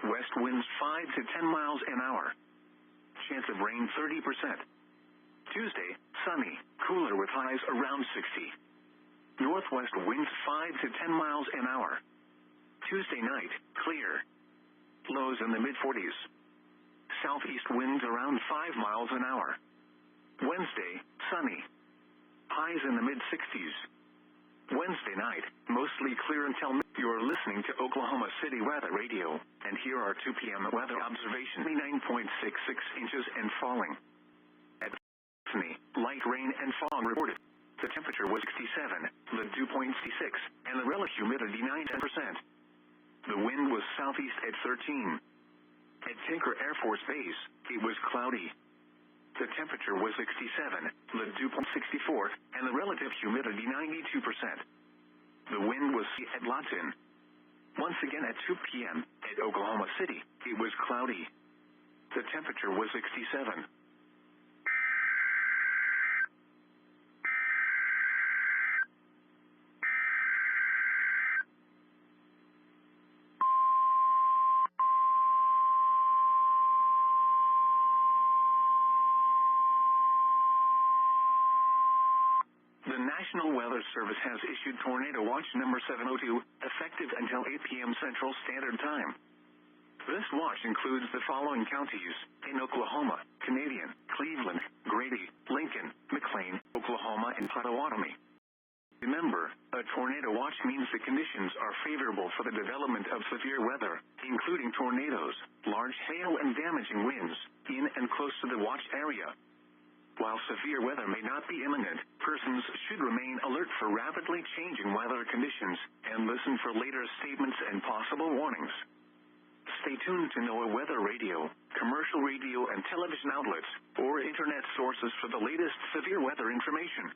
West winds 5 to 10 miles an hour. Chance of rain 30%. Tuesday, sunny, cooler with highs around 60. Northwest winds 5 to 10 miles an hour. Tuesday night, clear. Lows in the mid-40s. Southeast winds around 5 miles an hour. Wednesday, sunny. Highs in the mid-60s. Wednesday night, mostly clear until you're listening to Oklahoma City Weather Radio, and here are 2 p.m. weather observations. 9.66 inches and falling. At light rain and fog reported. The temperature was 67, the dew point 66, and the relative humidity 90%. The wind was southeast at 13. At Tinker Air Force Base, it was cloudy. The temperature was 67, the dew point 64, and the relative humidity 92%. The wind was at Lawton. Once again at 2 p.m. at Oklahoma City, it was cloudy. The temperature was 67. The National Weather Service has issued Tornado Watch number 702, effective until 8 p.m. Central Standard Time. This watch includes the following counties in Oklahoma: Canadian, Cleveland, Grady, Lincoln, McLean, Oklahoma, and Potawatomi. Remember, a tornado watch means the conditions are favorable for the development of severe weather, including tornadoes, large hail, and damaging winds in and close to the watch area. While severe weather may not be imminent, persons should remain alert for rapidly changing weather conditions and listen for later statements and possible warnings. Stay tuned to NOAA Weather Radio, commercial radio and television outlets, or internet sources for the latest severe weather information.